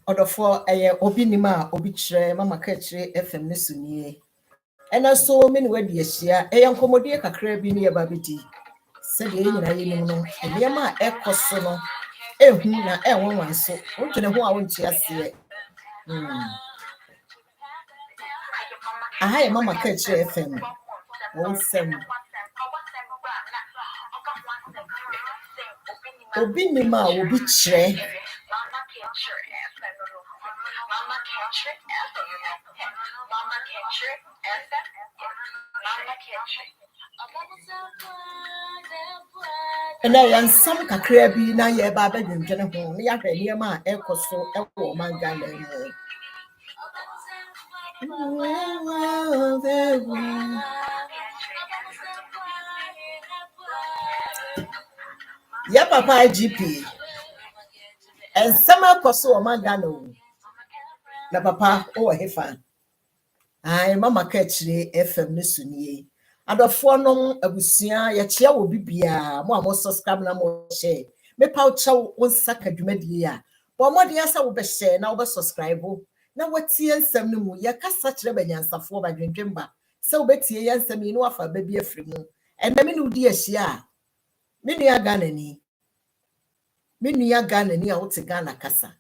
Odofo obi nima obi kire mama KAAKYIRE FM ne sunie. Ena so me ne wadi ahia nkomodie kakra bi ne ye ba bedi. Se de nyina yenim no ebe ma ekoso no ehu na enwanwan so. Wotwene ho a wonti ase. Aha ye mama KAAKYIRE FM. Wonsem. Obi nima obi kire and I am some kakra bi na ye ba ba dwendwene ho ne ya hwe ne ma ekoso ewo manga na mu. Ya papa IGP and some koso o manga no na papa o hefa ai mama KAAKYIRE FM ne sunie adofo no abusua ye chia wo bibia mo subscribe na mo share me pa ucha won saka dwumadie a bo mo de asa wo be share na wo be subscribe na watie nsam no mu ye kasa kire banyansafo ba dwendwemba se wo betie ye nsam yi no afa ba bi afri mu enda me no di ahia me nua Ghana ni a wote Ghana kasa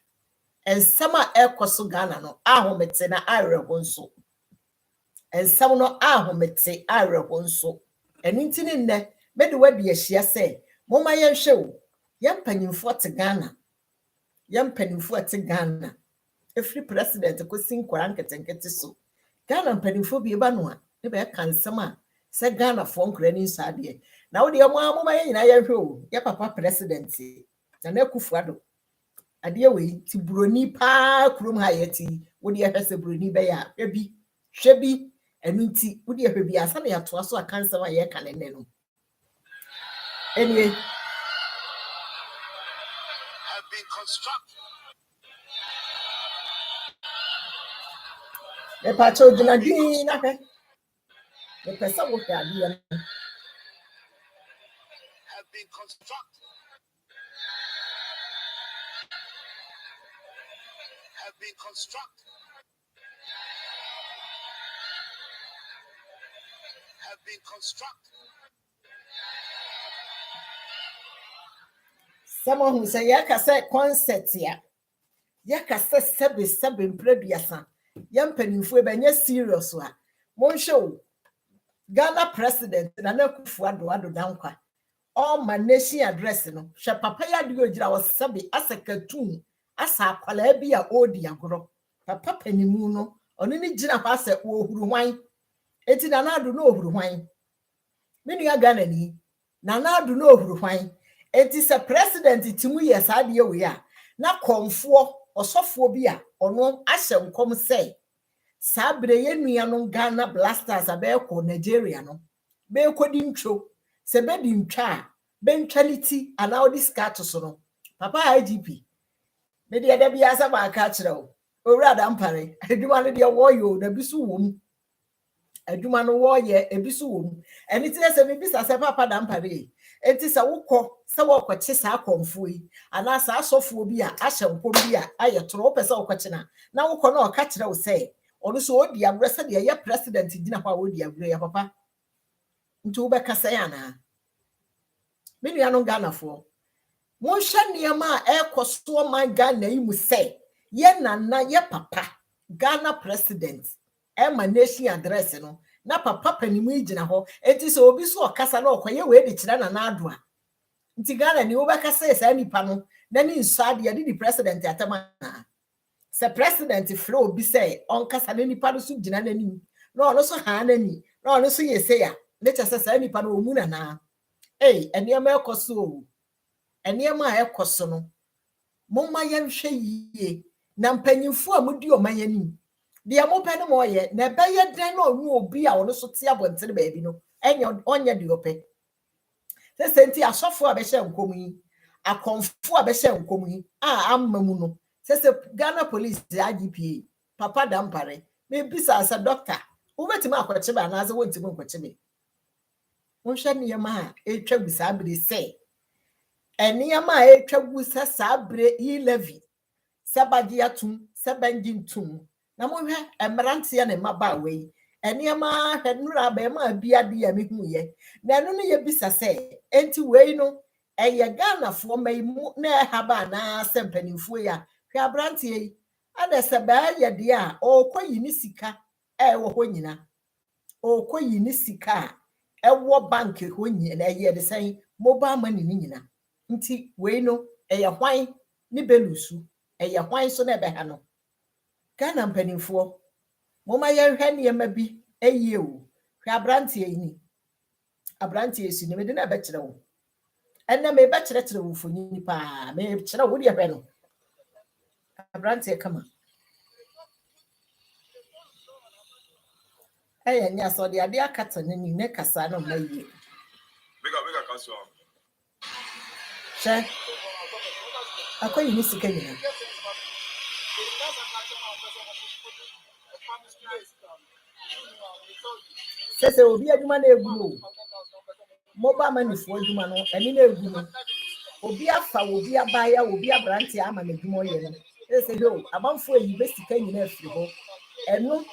ensama ekoso Ghana no ahomete na areho nso ensam no ahomete areho nso enintini nne me de wadi ahia se moma ye hwe wo yampanyimfo te Ghana efri president kosin kwara nketenkete so Ghana mpanyimfo bi ba no a ne be ka nsam a se Ghana fo nkra ni nsade na wo de moma ye nyina ye hwe wo ya papa president na Kufuado ade we ti broni pa krum ha yeti wo de hwese broni be ya hwebi enunti wo de hwebi asa na ya to aso akansa ma ye ka ne no anyway have been constructed the pacho dina di na hwe the person wo ka di have been constructed have been constructed. Someone who say yaka say concept ya yaka say sebe mpreduasa yampanimfo ebanye serious wa monshow Ghana president na Kufuado adodankwa all my nation address no hwe papa ya de ogira wo sebe asakatun asa akwala bi a odi agoro papa panimu no oni ni gina kwa ase ohuru hwan eti na adu no ohuru hwan me nua Ghana ni na adu no ohuru hwan eti se president timu ye saade we a na konfo osofo bi a ono ahye nkom se sabre ye nua no Ghana Blasters abeko Nigeria no be kodi ntwo se be di ntwa be ntwaliti ana odi scato so no papa IGP me de da bia sa ba ka kire o owura da mpare adwuma no de wo yo na bisu wom adwuma no wo ye ebisu wom eni ti se me bisa se papa da mpare enti se wokọ se wokọche sa akomfo yi ana sa asofo bi a ahye nkom bi a ayetoro pese wokọche na wokọ na ọka kire o se onu so odi agre se de ye president dina kwa odi agre ya papa nti wo be kasa ya na me nua no Ghana fo mon shaniama ekoso man Ghana yi mu say ye nana ye papa Ghana president nation address no na papa panimu igina ho enti so obi so okasa na okoye we de kira na ado a nti Ghana ni wo be kasa esa nipa no na ni nsade ye di president atama se president flow obi say on kasa na nipa no so gina na ni no ono so ha na ni no ono so ye say ya ne chese sa nipa no omu na enema ekoso enema ekoso no momma yenhwe yiye na mpanyimfo a mudi omayani de amope no moye na beye den na onu obi a ono so te abontere ba bi no onye de ope se senti asofo a be hye nkom yi akonfo a be hye nkom yi a amamu no se Ghana police IGP papa dampare me bisa asa doctor wo betima akwache ba na aze wontim nkwache be wonhwe ne yema a etwa bisa abire se eniyama etwa gu sabre yi levy Sabagia tum, Sabangin tum. Namu Emerantia and Maba way. And Yama had Nurabema bia dear me who ye. Nanuni ye bisa say, enti way no, a yagana for me ne habana sempeni fuya. Fiabrantie, ada sabaya dia, o kwa yinisika, wo honyina. O kwa yinisika, wo bank honyi, na ye the same mobile money nina. Nti we no, ya hwan ni belusu, ya hwan so na beha no. Ghana mpanimfo, moma ye hwe ne ma bi eye o. Hwe abrantie ni. Abrantie si ne me de na be kire wo. Enna me be kire wo fonyi pa, me kire wo de hwe no. Abrantie kama. Nya so de ade akata ni ne kasa no maye. Mega kaso. She. Akoyi ni sika nyina. Sese obi adwuma na egulu. Mobile money for adwuma no, eni na egulu. Obi afa, obi abaya, obi abrantie ama na adwuma ye no. Sese do, abanfo eyi be sika nyina afiri ho. Eno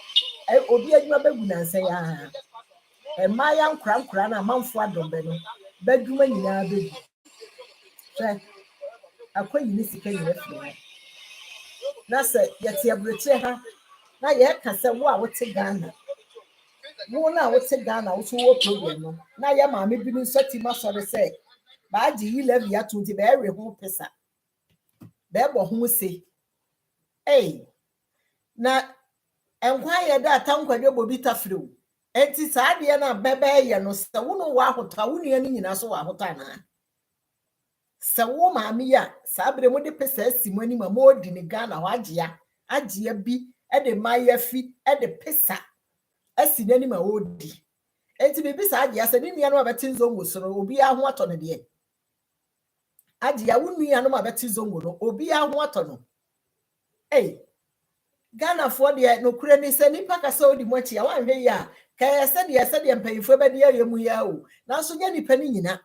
obi adwuma begu na nsan ya. Emaya nkra na amanfo adombe no. Badwuma nyina begu. Hwe. Akoyi ni sika nyina afiri. Na se yete abreche ha. Na ye ka se wo a wote Ghana. Wo na wote Ghana wo so wo problem no. Na ye maame bi ni soti ma sori se ba agi yi level ya 20 be ewe ho pesa. Be bo ho se. Na enkwa ye da atankwadwe bobi tafre o. Enti saa de na bebe ye no se wo no wa hota wo nua ni nyina so wa hota na. Se wo maame ya saa bre mo de pesa asimani ma mo di ni Ghana ho agea bi e de mayafi e de pesa asinani ma odi. Enti bibi saa agea se ni nua no abeti nzongo so no obi aho ato ne de. Agea wo nua no abeti nzongo no obi aho ato no. Ghana for de no kure ni se nipa ka se odi mo chi ya wan hwe ya ka ya se de mpanyifo be de ya mu ya o. Na so nya nipa ni nyina.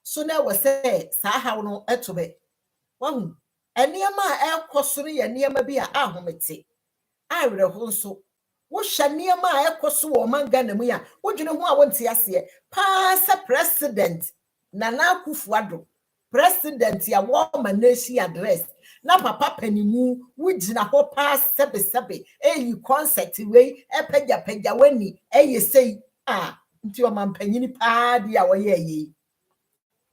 So na we se saa hawo no etobe. Wahu eniema ekosoro ye niema bi a ahomete. Awre ho nso wo hya niema ekoso wo manga na mu ya wo dwene ho a wonte ase pa sa president Nana Akufo-Addo president ya wo manesi address na papa panimu wo gina ho pa sebe eyi concert we epagya wani eye sei nti o mampanyini pa dia wo ye yi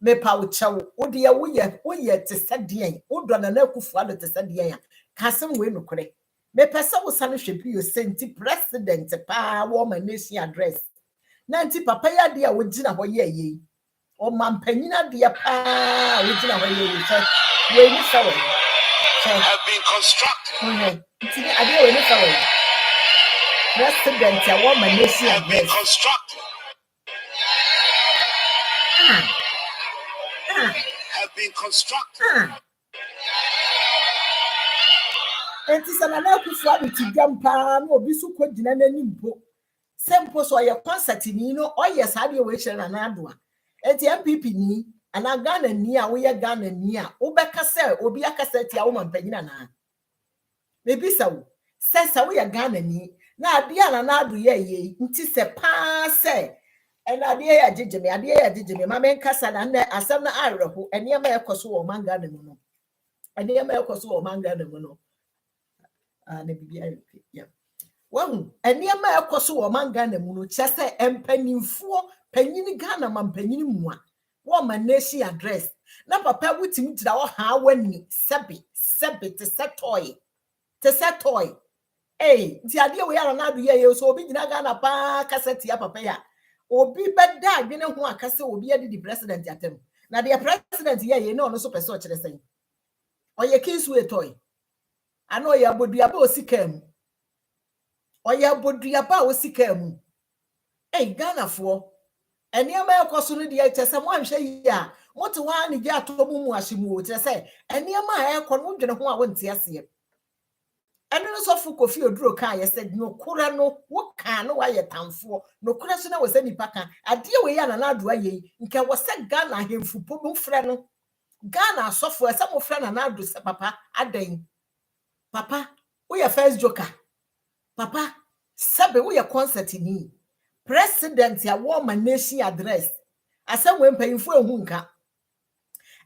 me pa wo chewo wo de wo ye te sedien wo do Nana Akufo-Addo te sedien kasem we nokore me pesa wo sanu hwepi yo senti president pa wo manesi address na nti papa ya dia wo gina ho ye yi o mampanyina dia pa wo gina ho ye yi we ni sawo have been constructed. Nti ade we ni sawo president ya wo manesi address have been constructed. Enti sana na Akufo-Addo ti gampa na obi su ko gina nanimpo sempo so ye concert ni no oye saa de we hye na ado a enti MPP ni ana Ghana ni a wo ye Ghana ni a wo beka se obi akasa ti a wo mampanyina na me bisa wo se wo ye Ghana ni na ade ana na ado ye nti se pa se ena ade ya jijime ma men kasa na asem na awerho eniema ekoso wo manga na mu no eniema ekoso wo manga na mu no na bibia ya wahu eniema ekoso wo manga na mu no chese empanimfo panyini Ghana mampanyini mu a wo manesi address na papa wutimi tira wo ha wani sebe te setoy nti ade we ya na ado ye so obi gina Ghana pa kaseti ya papa ya obi beda adwene ho akase obi adi di president atem na the president ye no so person kire sen oye kinsu etoy ano ya boduaba osikam oya boduaba osikam Ghana fo eniema ekoso no de etese mo anhwe yi a mote wa ne gya to mu ahyimu o tese eniema ekọ no dwene ho a wonte ase eno so fu Kofi Oduro ka ye said no kura no wo ka no wa ye tamfo no kura so na wo se nipa ka ade we ya na ado aye nke wo se Ghana hemfu po mo frɛ no Ghana asofo ese mo frɛ na ado se papa adan papa we first joker papa sabe we concert ni president ya woman nation address asem we mpanyimfo ehu nka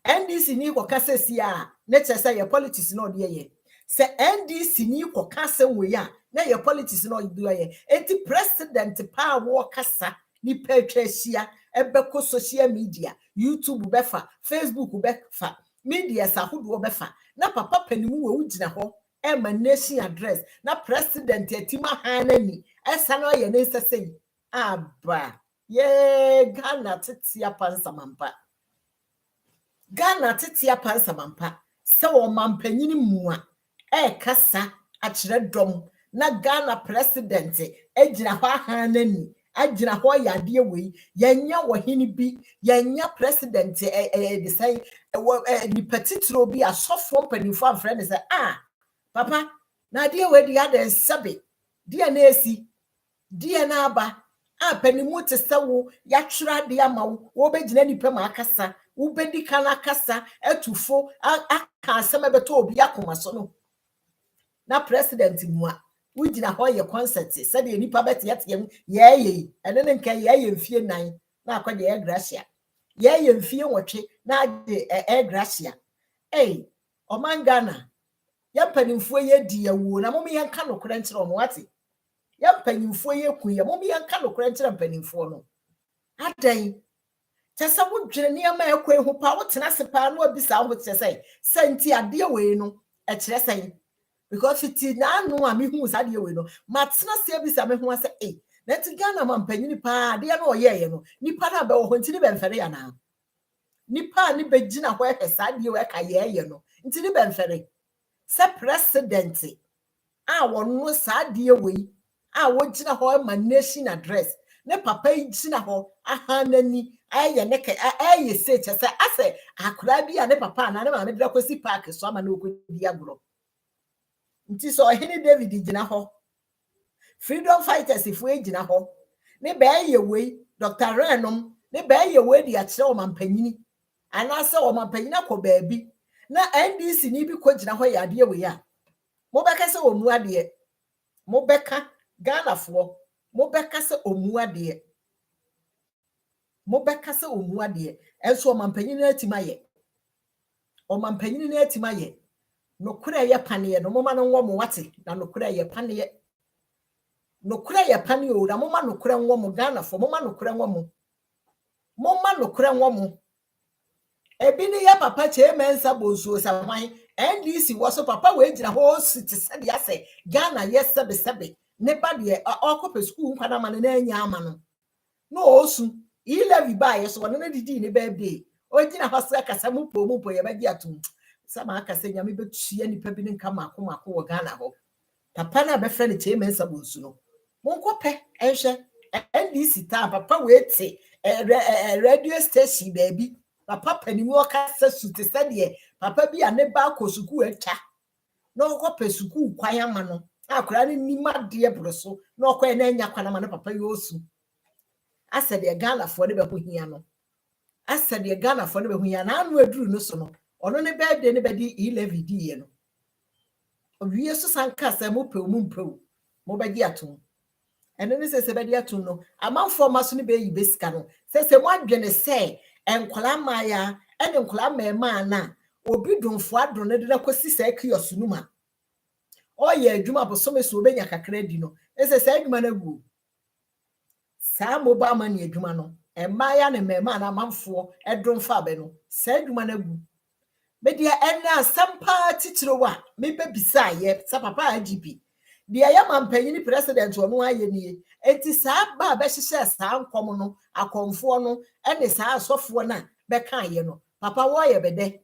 NDC ni ko kasa si a na chese ye politics no de ye se NDC ni ko kasa we ya na ye politics no de ye enti president pa wo kasa ni petwa ebeko social media YouTube befa Facebook befa media sahudo befa na papa panimu we ugina ho emanation address na president etima hanani esa no ye ne sesei aba ye Ghana titia pansamampa Ghana titia pansamampa se o mampanyini mua kasa akire dom na Ghana president ejina ho hanani agina ho yade we yenya wohini bi yenya president de say ni petitro bi asofo mpanifo amfre ne say papa na de we de ade sabe de na esi de na aba panimu te sewo ya twira de ama wo begina nipa ma akasa wo bedi kana akasa etufo aka asema beto obi akoma so no na president mua ugina ho ye concert said ye nipa bete yete ye ene ne nka ye mfie nan na akwa de gracia ye mfie nwotwe na de gracia omangana ya panimfo ye di yawo na mom ye nka no kora nkyere omo wate ya panimfo ye ku ye mom ye nka no kora nkyere panimfo no adan tesa wo dwene ne ma ekwa ehu pa wo tena se pa no abisa wo tese senti ade we no e kire sen because it na no a me hu sade we no matena se abisa me hu ase na ti Ghana mampanyini pa de na oyeye no nipa na be wo ho ntini be mfere ya na nipa ni be gina ho sade we ka ye no ntini be mfere se president wonu sade we wo gina ho ma nation address ne papa yi gina ho ahanani aye ne aye se chese ase akura bi a ne papa na ne ma me dra kwesi park so ama na okodi agro nti so hini David gina ho freedom fighters ifu gina ho ne be ye we Dr. Renom ne be ye we di akire o mampanyini anase o mampanyina ko baabi na NDC ni bi ko gina ho ya de we ya mo beka se omu ade mo beka Ghana fo mo beka se omu ade mo beka se omu ade enso o mampanyina atimaye o mampanyina atimaye no kura ye pane no moma no nwo mo wate na no kura ye pane no kura ye pane o na moma no kura nwo mo Ghana fo moma no kura nwo mo ebi ni ya papa chemensa bozuo samwan NDC wo so papa we gina ho city sade ase Ghana yes sebe ne ba de okope school nkwada ma na anya ama no osu ilevi ba ye so wona na didi ne birthday o gina ho se kasa mu po ye ba gi atum sama aka se nyame betua nipa bi nka mako wo Ghana ho papa na be friend chemensa bozu no monkope ehwe NDC ta papa we te radio station baby papa panimu okasa suti sade papa bi ane ba kosuku atwa na okope suku kwan ama no akora ni nimade broso na okoye na anya kwana ma na papa yosu asade Ghana fo ne be ho hia no asade Ghana fo ne be ho hia na anu aduru no so no ono ne birthday ne be di 11 di ye no owie so sanka se mo pew mo be di atom ene ne se be di atom no amanfo maso ne be yi besika no se mo adwene se enkola maya ene nkola mema na obi donfo adro ne de kwesi se kiosk numa oye adwuma bosome so obenya kakra di no ese se adwuma na gu sa mobile money adwuma no emaya ne mema na amanfo edonfa be no se adwuma na gu media ene asampa titiro wa mebe bisa ye sa papa IGP de ya mampanyini president ono aye nie enti sa ba be hyehyɛ sa nkom no akomfo no ene sa asofo na be kan ye no papa wo ye bede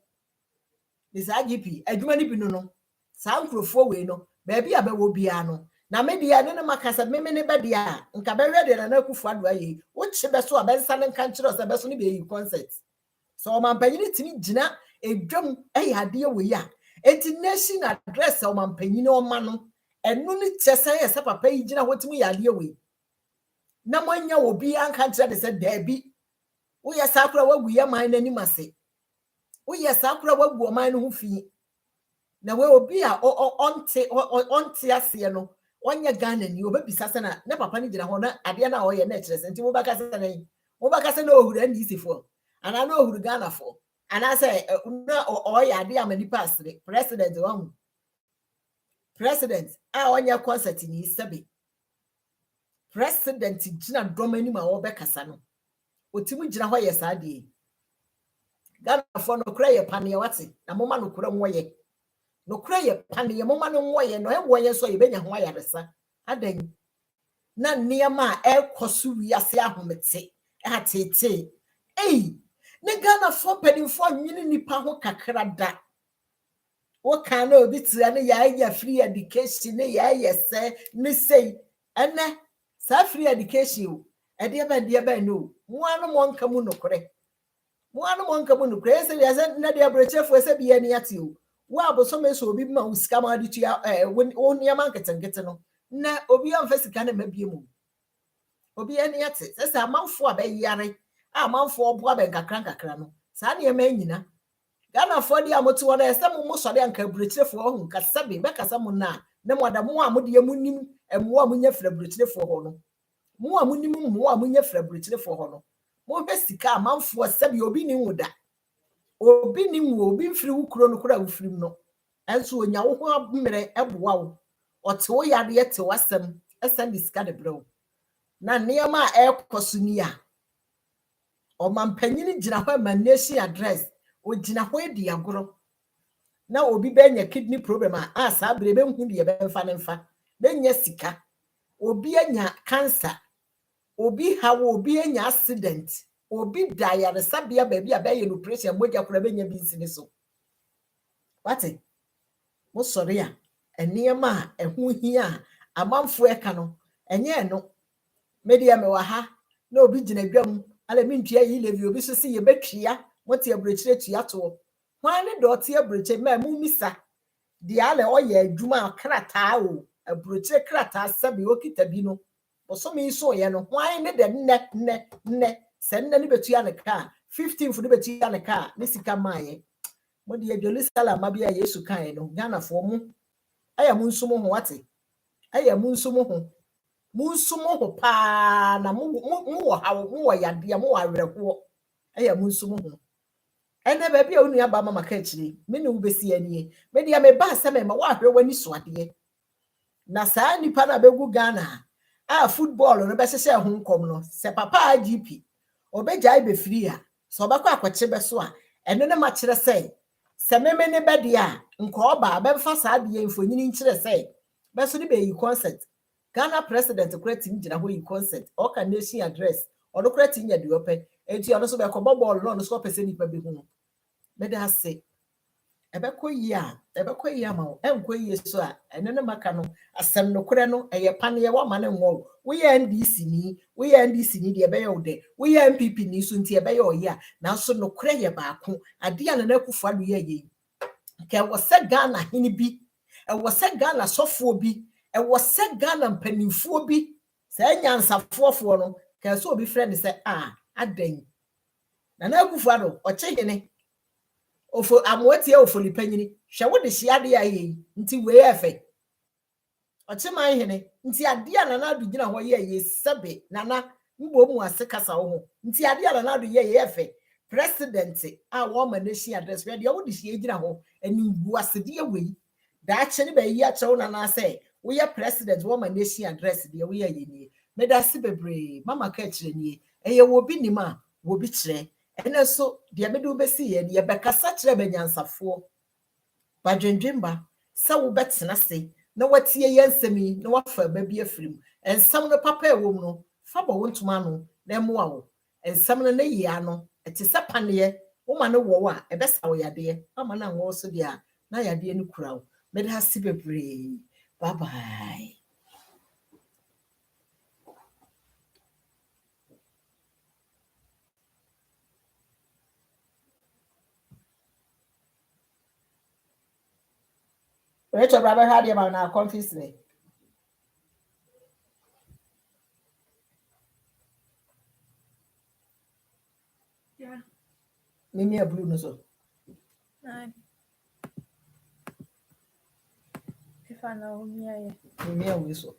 de sa IGP adwuma ni bi no sa nkrofo we no ba bia be wo bia no na media ne makasa meme ne be dia nka be hwede na akufu ado aye wo kye be so abensa ne nka nkyere so be so ne be yi concert so mampanyini timi gina edwam ade we ya enti nation address o mampanyini o ma no enu ni chese ye se papa yi gina hotimi ya ade we na monya obi anka nkyere de se dabi wo ye sakura wagu ye man nani mase wo ye sakura wagu o man no ho fi na we obi a onte ase no onye Ghana ni obebisa se na ne papa ni gina ho na ade na oye na kire se nti mo baka se na yi mo baka se na ohuru ndc fo ana na ohuru Ghana fo ana se na oye ade amani pass president one president a onye concert ni sebe president gina doma ni ma wo bekasa no otimu gina ho ye sa de Ghana fo no kura ye pane wate na mo ma no kura mo ye no kura ye pane ye mo ma no wo ye no e wo ye so ye benya ho ayaresa adan na niema e koso wiase ahomete atete ne Ghana fo pedinfo nwini nipa ho kakra da wo kan na obi tia ne ya free education ne ya se ne sei ene sa free education e de ba no mo anu mo nka mu no kure mo anu mo nka mu no kure se ya se na de abrechefo se bi ani ate o wo aboso me so obi ma usika ma de tua wo niema nketengete no na obi amfa sika na mabie mu obi ani ate se amanfo abayare amanfo obo abenkakra no sa na ema nyina Ghana for di amoto wona ese mo so de anka buretirefo ho nka sabe be kasa mo na ne moda mo amode ye munim emo amunya fra buretirefo ho no mo amunim mo amunya fra buretirefo ho no mo be sika amanfo sabe obi ni wuda obi ni wo obi mfiri wukuro no kura wufirim no enso onya wo ho mmere eboa wo ote wo yade ye te wasem esen di sika de brew na niema ekoso ni a o mampanyini gina ho emanation address o gina ho edi agoro na obi benya kidney problem a sa bere be hu de be mfa ne mfa benya sika obi anya cancer obi hawo obi anya accident obi diare sabia baabi a be ye no pressure moja kura benya bi nsine so wate mo sori a eniema ehu hia amanfo eka no enye no media me wa ha na obi gina dwam ala mintua yi levi obi so si ye betwia mote abrechire tua to hwan ne dote abreche ma mu misa de ale oye adwuma krata o abrechire krata sabi okita bi no boso mi so ye no hwan ne de ne se ne betua ne ka 15 fu ne betua ne ka ne sika maaye mo de adwoli sala ma bia Yesu kan no Ghana fo mu aya mu nsumo ho wate aya mu nsumo ho munsumo ho pa na mu wo hawo mu wo yade mu awereko aya munsumo ho ene ba bia onu aba mama ka chiri me ne wo besi ani me dia me ba se me ma wa hwe wani so ade na saa nipa na begu Ghana a football no be hye ho nkom no se papa GP obejai be free a so obakọ akwache be so a ene ne ma kire se meme ne be dia nko oba be fa saa de mfonyini nkire be so de be yi concert Ghana president creating gina ho yi concert o ka nation address o do creating ya de ope enti o no so be ko ball no so person nipa be hu me da se ebekoyi ma o enkoyi so a ene ne maka no asem no kure no eye pane ye wo ma ne nwo wo ye NDC ni de be ye ode wo ye MPP ni so nti ebe ye oye a na so no kure ye baako ade a na kufu ado ye ke wo se Ghana hini bi e wo se Ghana sofo bi e wo se Ghana mpanimfo bi se nyansafofo no ke so obi friend se adan na kufu ado o chehene ofo amwotie ofoli panyini hwe wo de hia de aye nti we efe ochema hene nti ade a nana do gina ho ye sebe nana mbo mu ase kasa wo nti ade a nana do ye efe president a wo ma nation address we de wo de hia gina ho ani bu ase de we da che ne ba yi a chewo nana say wo ye president wo ma nation address de wo ye ni me da se bebre mama ka kire ni eye wo bi ni ma wo bi kire ene so de me do besi ye de be kasa kire be nyansafo ba dwendwemba sa wo betena se na watie yansemi na wafa ba bi afirim ensam no papa ewo mu no fa bo wontuma no na emoa wo ensam no na yi ano eti se paneye wo ma no wo a ebesa wo yade ama na wo so de a na yade ni kura wo me da si bebre bye bye. Rachel brother had him on our conference today. Yeah. Mimi a blue no so. Nine. Efana umia ye. Umia we so.